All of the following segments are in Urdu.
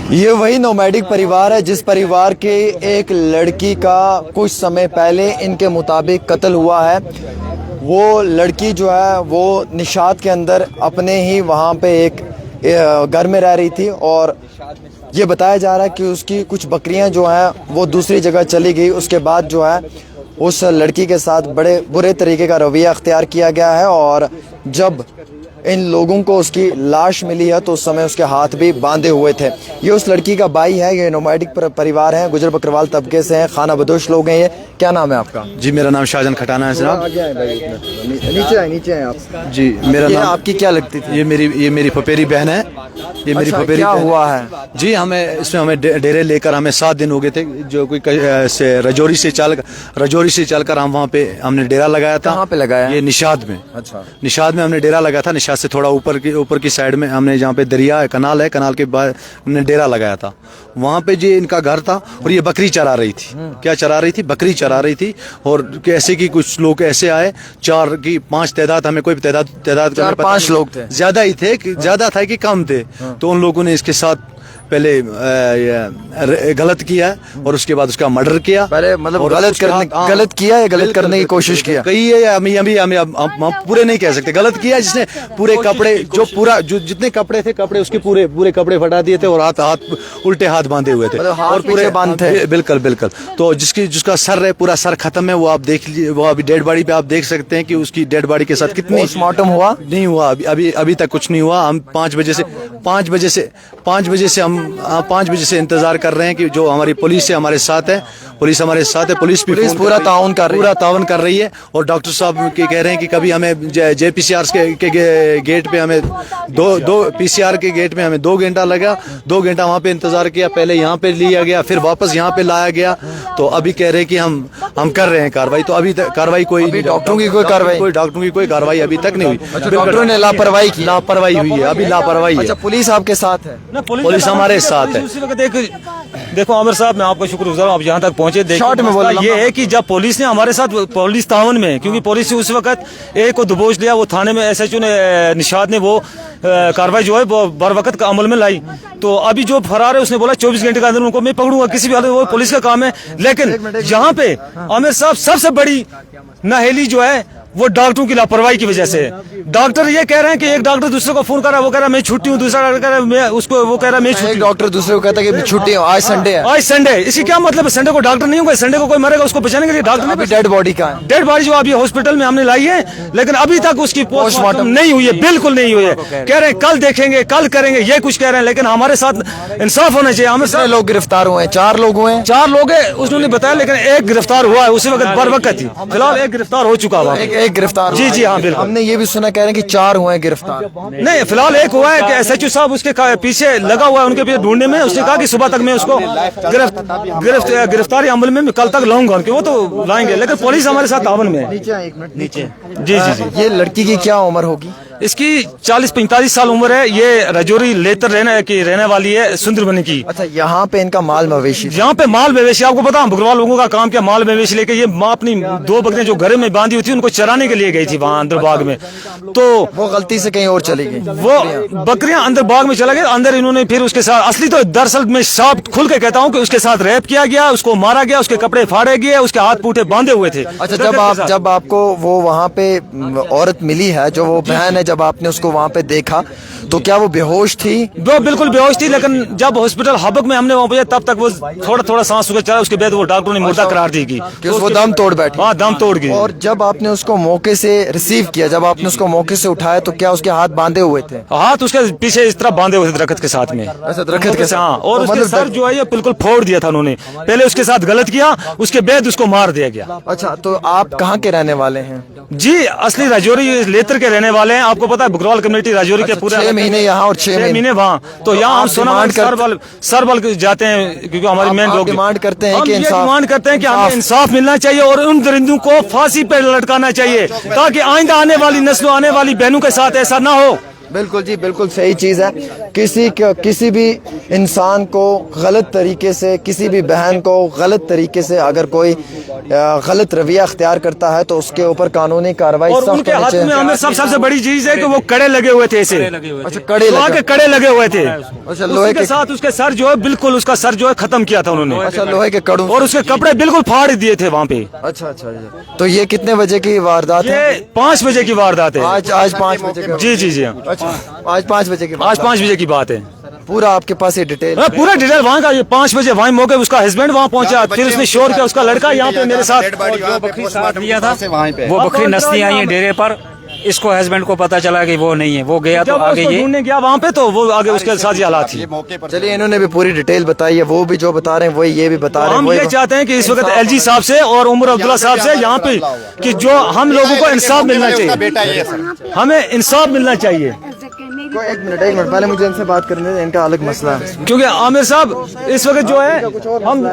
یہ وہی نومیڈک پریوار ہے جس پریوار کے ایک لڑکی کا کچھ سمے پہلے ان کے مطابق قتل ہوا ہے۔ وہ لڑکی جو ہے وہ نشاط کے اندر اپنے ہی وہاں پہ ایک گھر میں رہ رہی تھی، اور یہ بتایا جا رہا ہے کہ اس کی کچھ بکریاں جو ہیں وہ دوسری جگہ چلی گئی۔ اس کے بعد جو ہے اس لڑکی کے ساتھ بڑے برے طریقے کا رویہ اختیار کیا گیا ہے، اور جب ان لوگوں کو اس کی لاش ملی ہے تو اس سمے اس کے ہاتھ بھی باندھے ہوئے تھے۔ یہ اس لڑکی کا بھائی ہے، یہ نومیڈک پریوار ہے، گجر بکروال طبقے سے ہیں، خانہ بدوش لوگ ہیں۔ یہ کیا نام ہے آپ کا؟ جی میرا نام شاہجہاں کھٹانا ہے جناب۔ نیچے آئے آپ۔ جی میرا یہ نام آپ کی کیا لگتی تھی؟ یہ میری پھپھیری بہن ہے۔ یہ میری پھپھیری کیا بہن ہوا ہے؟ جی ہمیں ڈیرے لے کر ہمیں 7 دن ہو گئے تھے، جو کوئی رجوری سے چل کر ہم نے ڈیرا لگایا تھا۔ کہاں پہ لگایا؟ یہ نشاط میں۔ اچھا، نشاط میں ہم نے ڈیرا لگایا تھا۔ نشاط سے تھوڑا اوپر کی سائیڈ میں ہم نے جہاں پہ دریا ہے، کنال ہے، کنال کے بعد ہم نے ڈیرا لگایا تھا۔ وہاں پہ جی ان کا گھر تھا، اور یہ بکری چرا رہی تھی۔ کیا چرا رہی تھی؟ بکری چرا رہی تھی، اور ایسے کی کچھ لوگ ایسے آئے، 4 کی 5 تعداد، ہمیں کوئی تعداد 4-5 لوگ تھے، زیادہ ہی تھے، زیادہ تھا کہ کم تھے۔ تو ان لوگوں نے اس کے ساتھ پہلے غلط کیا اور اس کے بعد اس کا مرڈر کیا۔ پہلے مطلب غلط کیا یا غلط کرنے کی کوشش کیا؟ کئی ہے، ہم پورے نہیں کہہ سکتے۔ غلط کیا جس نے پورے کپڑے جو جتنے کپڑے تھے، کپڑے اس کے پورے کپڑے پھٹا دیے تھے، اور الٹے ہاتھ باندھے ہوئے تھے، اور پورے باندھ تھے۔ بالکل۔ تو جس کا سر ہے، پورا سر ختم ہے، وہ آپ دیکھ لیجیے، وہ ابھی ڈیڈ باڈی پہ آپ دیکھ سکتے ہیں کہ اس کی ڈیڈ باڈی کے ساتھ کتنی پوسٹ مارٹم ہوا نہیں ہوا، ابھی تک کچھ نہیں ہوا۔ ہم 5 بجے سے انتظار کر رہے ہیں کہ جو ہماری پولیس ہمارے ساتھ ہے، پولیس پورا تعاون کر رہی ہے، اور ڈاکٹر صاحب کہہ رہے ہیں کہ کبھی ہمیں جے پی سی آر کے گیٹ پہ ہمیں دو پی سی آر کے گیٹ میں ہمیں 2 گھنٹہ لگا، 2 گھنٹہ وہاں پہ انتظار کیا، پہلے یہاں پہ لیا گیا، پھر واپس یہاں پہ لایا گیا۔ تو ابھی کہہ رہے ہیں کہ ہم کر رہے ہیں کاروائی، تو ابھی تک کاروائی ڈاکٹروں کی کوئی کاروائی ابھی تک نہیں ہوئی۔ ڈاکٹروں نے لاپرواہی ہوئی ہے، ابھی لاپرواہی ہے۔ اچھا، پولیس آپ کے ساتھ ہے؟ پولیس ہمارے ساتھ ہے۔ دیکھو عامر صاحب، میں آپ کا شکر گزار ہوں، آپ یہاں تک پہنچے۔ یہ ہے کہ جب پولیس نے ہمارے ساتھ پولیس تعاون میں، کیونکہ پولیس نے اس وقت ایک کو دبوچ لیا، وہ تھانے میں ایس ایچ او نے نشاط نے وہ کاروائی جو ہے وہ بر وقت کا عمل میں لائی۔ تو ابھی جو فرار ہے اس نے بولا 24 گھنٹے کے اندر ان کو میں پکڑوں گا کسی بھی حالت میں، وہ پولیس کا کام ہے۔ لیکن یہاں پہ عامر صاحب سب سے بڑی نااہلی جو ہے وہ ڈاکٹروں کی لاپرواہی کی وجہ سے۔ ڈاکٹر یہ کہہ رہے ہیں کہ ایک ڈاکٹر دوسرے کو فون کر رہا ہے، وہ کہہ رہا ہے میں چھٹی ہوں، دوسرا ڈاکٹر کہہ رہا ہے میں اس کو، وہ کہہ رہا ہے میں چھٹی ہوں۔ ڈاکٹر دوسرے کو کہتا ہے کہ چھٹی ہے، آج سنڈے ہے، آج سنڈے ہے۔ اس کی کیا مطلب ہے؟ سنڈے کو ڈاکٹر نہیں ہوگا، سنڈے کو کوئی مرے گا اس کو بچانے کے لیے ڈاکٹر نہیں۔ ڈیڈ باڈی کا ہے، ڈیڈ باڈی جو ابھی ہاسپٹل میں ہم نے لائی ہے، لیکن ابھی تک اس کی پوسٹ مارٹم نہیں ہوئی ہے، بالکل نہیں ہوئی ہے۔ کہہ رہے ہیں کل دیکھیں گے، کل کریں گے، یہ کچھ کہہ رہے ہیں، لیکن ہمارے ساتھ انصاف ہونا چاہیے۔ ہمیں کتنے لوگ گرفتار ہوئے ہیں؟ 4 لوگ ہوئے ہیں۔ 4 لوگ ہیں انہوں نے بتایا، لیکن ایک گرفتار ہوا ہے اسی وقت بر وقت ہی۔ فی الحال ایک گرفتار ہو چکا ہوا، ایک گرفتار۔ جی ہاں بالکل۔ ہم نے یہ بھی سنا کہہ رہے ہیں کہ 4 ہوئے ہیں گرفتار۔ نہیں، فی الحال ایک ہوا ہے کہ ایس ایچ او صاحب اس کے پیچھے لگا ہوا ہے، ان کے پیچھے ڈھونڈنے میں۔ اس نے کہا کہ صبح تک میں اس کو گرفتاری عمل میں کل تک لاؤں گا، کہ وہ تو لائیں گے، لیکن پولیس ہمارے ساتھ تعاون میں ہے۔ نیچے جی۔ یہ لڑکی کی کیا عمر ہوگی؟ اس کی 40-45 سال عمر ہے۔ یہ رجوری لیتر رہنے والی ہے، سندر بنی کی۔ اچھا، یہاں پہ ان کا مال مویشی؟ یہاں پہ مال مویشی، آپ کو پتا بکروال لوگوں کا کام کیا، مال مویشی لے کے یہ ماں اپنی 2 بکریاں جو گھر میں باندھی ہوئی تھی ان کو چرانے کے لیے گئی تھی وہاں اندر باغ میں، تو وہ غلطی سے کہیں اور چلی گئی، وہ بکریاں اندر باغ میں چلا گیا اندر۔ انہوں نے پھر اس کے ساتھ، اصلی تو دراصل میں صاف کھل کے کہتا ہوں کہ اس کے ساتھ ریپ کیا گیا، اس کو مارا گیا، اس کے کپڑے پھاڑے گئے، اس کے ہاتھ پوٹے باندھے ہوئے تھے۔ اچھا، جب آپ کو وہ وہاں پہ عورت ملی ہے جو وہ بہن ہے، جب آپ نے اس کو وہاں پہ دیکھا تو کیا وہ بے ہوش تھی؟ وہ بالکل بے ہوش تھی، لیکن جب ہاسپٹل ہابک میں ہم نے وہاں پہ تب تک وہ تھوڑا سانس سکے چلا، اس کے بعد وہ ڈاکٹروں نے مردہ قرار دی گئی کہ وہ دم توڑ بیٹھی۔ ہاں، دم توڑ گئی۔ اور جب آپ نے اس کو موقع سے ریسیو کیا، جب آپ نے اس کو موقع سے اٹھایا تو کیا اس کے ہاتھ باندھے ہوئے تھے؟ ہاتھ اس کے پیچھے اس طرح باندھے ہوئے تھے درخت کے ساتھ میں۔ اچھا، درخت کے ساتھ۔ ہاں، اور اس کے سر جو ہے یہ بالکل پھوڑ دیا تھا انہوں نے۔ پہلے اس کے ساتھ غلط کیا، اس کے بعد اس کو مار دیا گیا۔ اچھا، تو آپ کہاں کے رہنے والے ہیں؟ جی اصلی راجوری لیتر کے رہنے والے ہیں۔ آپ کو پتا ہے بکروال کمیونٹی راجوری کے پورے 6 مہینے یہاں اور 6 مہینے وہاں، تو یہاں ہم سربل جاتے ہیں کیونکہ ہماری مین لوگ ڈیمانڈ کرتے ہیں کہ ہمیں انصاف ملنا چاہیے اور ان درندوں کو پھانسی پہ لٹکانا چاہیے، تاکہ آئندہ آنے والی نسلوں، آنے والی بہنوں کے ساتھ ایسا نہ ہو۔ بالکل جی بالکل صحیح چیز ہے. کسی بھی انسان کو غلط طریقے سے, کسی بھی بہن کو غلط طریقے سے اگر کوئی غلط رویہ اختیار کرتا ہے تو اس کے اوپر قانونی کارروائی اور ان کے ہاتھ میں ہمیں سب سے بڑی چیز ہے کہ وہ کڑے لگے ہوئے تھے, ایسے اچھا کڑے لگے ہوئے تھے. اچھا لوہے کے ساتھ اس کے سر جو ہے بالکل اس کا سر جو ہے ختم کیا تھا انہوں نے. اچھا لوہے کے کڑوں اور اس کے کپڑے بالکل پھاڑ دیے تھے وہاں پہ. اچھا. تو یہ کتنے بجے کی واردات ہے؟ یہ 5 بجے کی واردات ہے. آج 5 بجے جی. اچھا آج 5 بجے کی آج 5 بجے کی بات ہے. پورا آپ کے پاس یہ ڈیٹیل پورا ڈیٹیل وہاں کا. یہ 5 بجے وہاں موقع اس کا ہسبینڈ وہاں پہنچا, پھر اس نے شور کیا, اس کا لڑکا یہاں پہ میرے ساتھ دیا تھا. وہ بکری نسلی آئی ہیں ڈیرے پر, اس کو ہسبینڈ کو پتا چلا کہ وہ نہیں ہے, وہ گیا تو آگے یہ ڈھونڈنے گیا وہاں پہ تو وہ آگے اس کے ساتھ یہ حالات تھی. چلیے انہوں نے بھی پوری ڈیٹیل بتائی ہے, وہ بھی جو بتا رہے ہیں وہی یہ بھی بتا رہے ہیں. ہم یہ چاہتے ہیں کہ اس وقت ایل جی صاحب سے اور عمر عبداللہ صاحب سے یہاں پہ کہ جو ہم لوگوں کو انصاف ملنا چاہیے, ہمیں انصاف ملنا چاہیے. ایک منٹ پہلے مجھے ان سے بات کرنے دیں, ان کا الگ مسئلہ ہے. کیونکہ عامر صاحب اس وقت جو ہے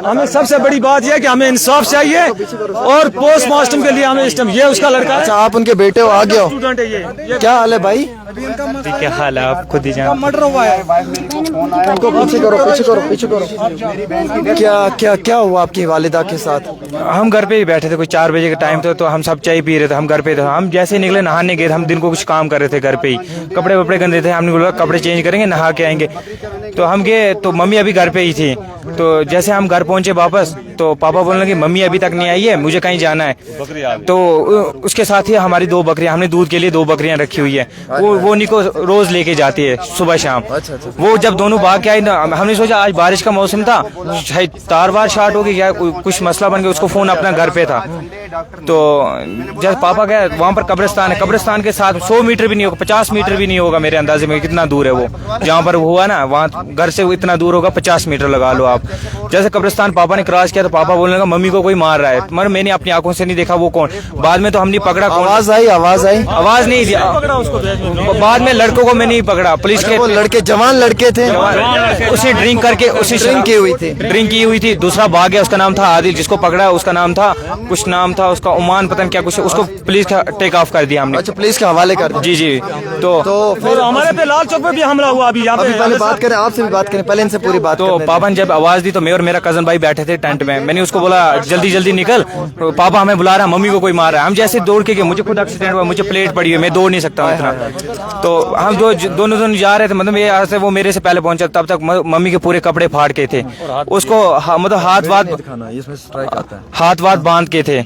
ہمیں سب سے بڑی بات یہ ہے کہ ہمیں انصاف چاہیے اور پوسٹ مارٹم کے لیے ہمیں یہ اس کا لڑکا. اچھا آپ ان کے بیٹے ہو, آگے ہو, اسٹوڈنٹ ہے یہ. کیا حال ہے بھائی؟ کیا حال ہے آپ خود ہی جان. پیچھے کرو. کیا ہوا آپ کی والدہ کے ساتھ؟ ہم گھر پہ ہی بیٹھے تھے, کوئی 4 بجے کا ٹائم تھا تو ہم سب چائے پی رہے تھے, ہم گھر پہ تھے. ہم جیسے نکلے نہانے گئے, ہم دن کو کچھ کام کر رہے تھے گھر پہ ہی, کپڑے وپڑے گندے تھے. ہم نے بولا کپڑے چینج کریں گے, نہا کے آئیں گے. تو ہم گئے تو ممی ابھی گھر پہ ہی تھی. تو جیسے ہم گھر پہنچے واپس تو پاپا بولنے لگے ممی ابھی تک نہیں آئی ہے, مجھے کہیں جانا ہے. تو اس کے ساتھ ہی ہماری 2 بکریاں, ہم نے دودھ کے لیے 2 بکریاں رکھی ہوئی ہے, وہ نکو روز لے کے جاتی ہے صبح شام. وہ جب دونوں بھاگ کے آئی, ہم نے سوچا آج بارش کا موسم تھا, شاید تار وار شارٹ ہوگی یا کچھ مسئلہ بن گیا. اس کو فون اپنا گھر پہ تھا. تو جب پاپا گئے وہاں پر قبرستان ہے, قبرستان کے ساتھ 100 میٹر بھی نہیں ہوگا, 50 میٹر بھی نہیں ہوگا میرے اندازے میں. کتنا دور ہے وہ جہاں پر ہوا نا, وہاں گھر سے اتنا دور ہوگا 50 میٹر لگا لو آپ. جیسے قبرستان پاپا نے کراس کیا تو پاپا بولنے لگا ممی کو کوئی مار رہا ہے, مگر میں نے اپنی آنکھوں سے نہیں دیکھا وہ کون. بعد میں تو ہم نے پکڑا, آواز آئی آواز نہیں دیا. بعد میں لڑکوں کو میں نہیں پکڑا, پولیس کے لڑکے جوان لڑکے تھے, اسے ڈرنک کر کے ڈرنک کی ہوئی تھی. دوسرا بھاگ گیا, اس کا نام تھا عادل, جس کو پکڑا اس کا نام تھا کچھ نام تھا اس کا عمان, پتہ نہیں کیا کچھ. اس کو پولیس کا ٹیک آف کر دیا ہم نے. اچھا پولیس کے حوالے کر دیا. جی. تو پھر ہمارے پہ لال چوک پہ بھی حملہ ہوا. ابھی یہاں پہ پہلے بات کریں, آپ سے بھی بات کریں, پہلے ان سے پوری بات. تو پاپا نے جب آواز دی تو میں اور میرا کزن بھائی بیٹھے تھے ٹینٹ میں. میں نے اس کو بولا جلدی نکل, پاپا ہمیں بلا رہا ہے, ممی کو کوئی مار رہا ہے. ہم جیسے دوڑ کے گئے, مجھے خود ایکسیڈنٹ ہوا, مجھے پلیٹ پڑی ہوئی, میں دوڑ نہیں سکتا ہوں اتنا. تو ہم دونوں جا رہے تھے, مطلب یہ سے وہ میرے سے پہلے پہنچا, تب تک ممی کے پورے کپڑے پھاڑ کے تھے. اس کو مطلب ہاتھ وات باندھ کے تھے.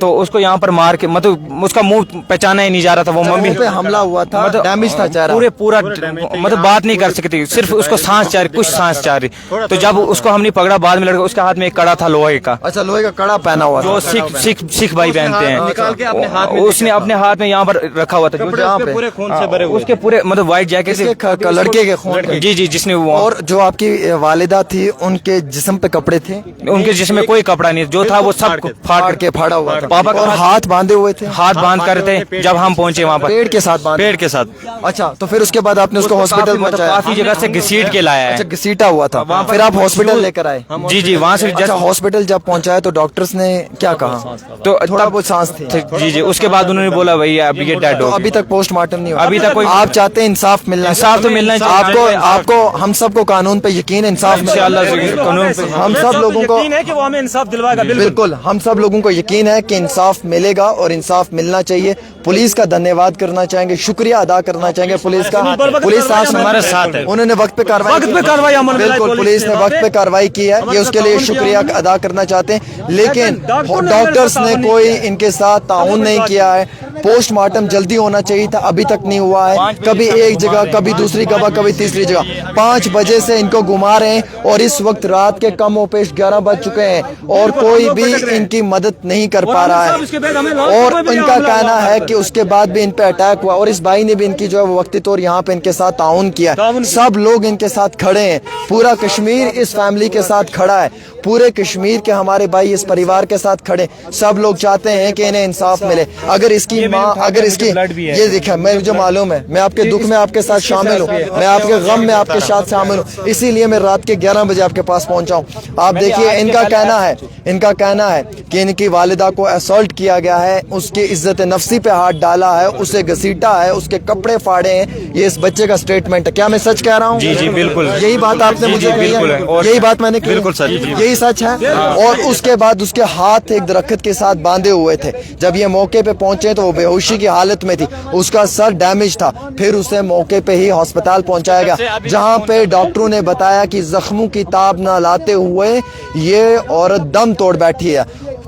تو اس کو یہاں پر مار کے, مطلب اس کا منہ پہچانا ہی نہیں جا رہا تھا. وہ ممی پہ حملہ ہوا تھا, ڈیمیج تھا چہرہ, پورا مطلب بات نہیں کر سکتی, صرف اس کو سانس چاہ رہی, کچھ سانس چاہ رہی. تو جب اس کو ہم نے پکڑا بعد میں, لڑکا اس کے ہاتھ میں ایک کڑا تھا لوہے کا. اچھا لوہے کا کڑا پہنا ہوا جو سکھ بھائی پہنتے ہیں, اس نے اپنے ہاتھ میں یہاں پر رکھا ہوا تھا. اس کے پورے مطلب وائٹ جیکٹ لڑکے کے خون. جی جس نے. اور جو آپ کی والدہ تھی ان کے جسم پہ کپڑے تھے؟ ان کے جسم میں کوئی کپڑا نہیں, جو تھا وہ سب پھاڑا ہوا تھا. پاپا اور ہاتھ باندھے ہوئے تھے, ہاتھ باندھ کر تھے. جب ہم پہنچے وہاں پر پیڑ کے ساتھ پیڑ کے ساتھ. اچھا تو پھر اس کے بعد آپ نے اس کو ہاسپٹل پہنچایا؟ کافی جگہ سے گھسیٹ کے لایا ہے. اچھا گھسیٹا ہوا تھا, پھر آپ ہاسپٹل لے کر آئے؟ جی وہاں سے ہاسپٹل جب پہنچایا تو ڈاکٹرز نے کیا کہا؟ تو تھوڑا بہت سانس تھی. جی اس کے بعد انہوں نے بولا بھائی اب یہ ڈیڈ ہو. ابھی تک پوسٹ مارٹم نہیں ہوا, ابھی تک کوئی. آپ چاہتے ہیں انصاف ملنا؟ انصاف تو ملنا چاہیے آپ کو, ہم سب کو قانون پہ یقین ہے, انصاف قانون پہ ہم سب لوگوں کو یقین ہے کہ وہ ہمیں انصاف دلوائے گا. بالکل ہم سب لوگوں کو یقین ہے کہ انصاف ملے گا اور انصاف ملنا چاہیے. پولیس کا دھنیہ واد کرنا چاہیں گے, شکریہ ادا کرنا چاہیں گے پولیس کا. پولیس ہمارے ساتھ ہے, انہوں نے وقت پہ کارروائی, بالکل پولیس نے وقت پہ کارروائی کی ہے, یہ اس کے لیے شکریہ ادا کرنا چاہتے ہیں. لیکن ڈاکٹرز نے کوئی ان کے ساتھ تعاون نہیں کیا ہے. پوسٹ مارٹم جلدی ہونا چاہیے تھا, ابھی تک نہیں ہوا ہے. کبھی ایک جگہ, کبھی دوسری جگہ, کبھی تیسری جگہ. 5 بجے سے ان کو گھما رہے ہیں اور اس وقت رات کے کم و پیش 11 بج چکے ہیں اور کوئی بھی ان کی مدد نہیں کر پا رہا ہے. اور ان کا کہنا ہے کہ اس کے بعد بھی ان پہ اٹیک ہوا اور اس بھائی نے بھی ان کی جو ہے وہ وقتی طور یہاں پہ ان کے ساتھ تعاون کیا. سب لوگ ان کے ساتھ کھڑے ہیں, پورا کشمیر اس فیملی کے ساتھ کھڑا ہے, پورے کشمیر کے ہمارے بھائی اس پریوار کے ساتھ کھڑے. سب لوگ چاہتے ہیں کہ انہیں انصاف ملے. اگر اس کی ماں, اگر اس کی, یہ دیکھیں مجھے معلوم ہے, میں آپ کے دکھ میں آپ کے ساتھ شامل ہوں, میں آپ کے غم میں آپ کے ساتھ شامل ہوں, اسی لیے میں رات کے 11 بجے آپ کے پاس پہنچا ہوں. آپ دیکھیے ان کا کہنا ہے کہ ان کی والدہ والدہ کو اسالٹ کیا گیا ہے, اس کی عزت نفسی پہ ہاتھ ڈالا ہے, اسے گھسیٹا ہے, اس کے کپڑے پھاڑے ہیں. یہ اس بچے کا سٹیٹمنٹ ہے. کیا میں سچ کہہ رہا ہوں؟ جی جی بالکل, یہی بات آپ نے مجھے کہی ہے, یہی بات میں نے کی, بالکل سچ. یہی سچ ہے. اور اس کے بعد اس کے ہاتھ ایک درخت کے ساتھ باندھے ہوئے تھے. جب یہ موقع پہ پہنچے تو وہ بے ہوشی کی حالت میں تھی, اس کا سر ڈیمیج تھا. پھر اسے موقع پہ ہی ہسپتال پہنچایا گیا, جہاں پہ ڈاکٹروں نے بتایا کہ زخموں کی تاب نہ لاتے ہوئے یہ عورت دم توڑ بیٹھی ہے.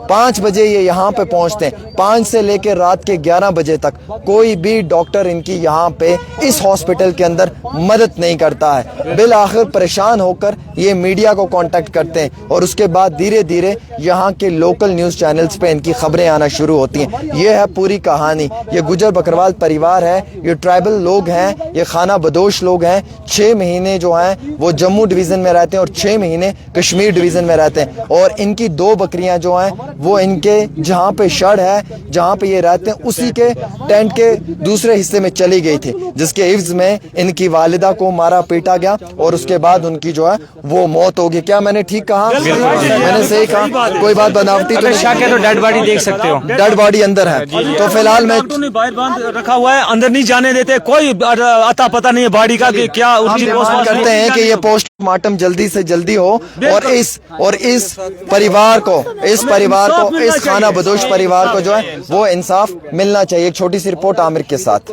5 بجے یہ یہاں پہ پہنچتے ہیں, 5 سے لے کے رات کے 11 بجے تک کوئی بھی ڈاکٹر ان کی یہاں پہ اس ہاسپٹل کے اندر مدد نہیں کرتا ہے. بالآخر پریشان ہو کر یہ میڈیا کو کانٹیکٹ کرتے ہیں, اور اس کے بعد دھیرے دھیرے یہاں کے لوکل نیوز چینلز پہ ان کی خبریں آنا شروع ہوتی ہیں. یہ ہے پوری کہانی. یہ گجر بکروال پریوار ہے, یہ ٹرائبل لوگ ہیں, یہ خانہ بدوش لوگ ہیں. 6 مہینے جو ہیں وہ جموں ڈویژن میں رہتے ہیں اور 6 مہینے کشمیر ڈویژن میں رہتے ہیں. اور ان کی 2 بکریاں جو ہیں وہ ان کے جہاں پہ شڑ ہے, جہاں پہ یہ رہتے ہیں, اسی کے ٹینٹ کے دوسرے حصے میں چلی گئی تھی, جس کے عوض میں ان کی والدہ کو مارا پیٹا گیا اور اس کے بعد ان کی جو ہے وہ موت ہوگی. کیا میں نے ٹھیک کہا؟ میں نے صحیح کہا؟ کوئی بات بناوٹی تو شک ہے تو ڈیڈ باڈی دیکھ سکتے ہو, ڈیڈ باڈی اندر ہے. تو فی الحال میں ڈاکٹر نے باہر باندھ رکھا ہوا ہے, اندر نہیں جانے دیتے. کوئی اتا پتہ نہیں ہے باڈی کا کہ کیا ان کی ہم کرتے ہیں کہ یہ پوسٹ مارٹم جلدی سے جلدی ہو, اور اس پریوار کو اس خانہ بدوش پریوار کو جو ہے وہ انصاف ملنا چاہیے. ایک چھوٹی سی رپورٹ عامر کے ساتھ.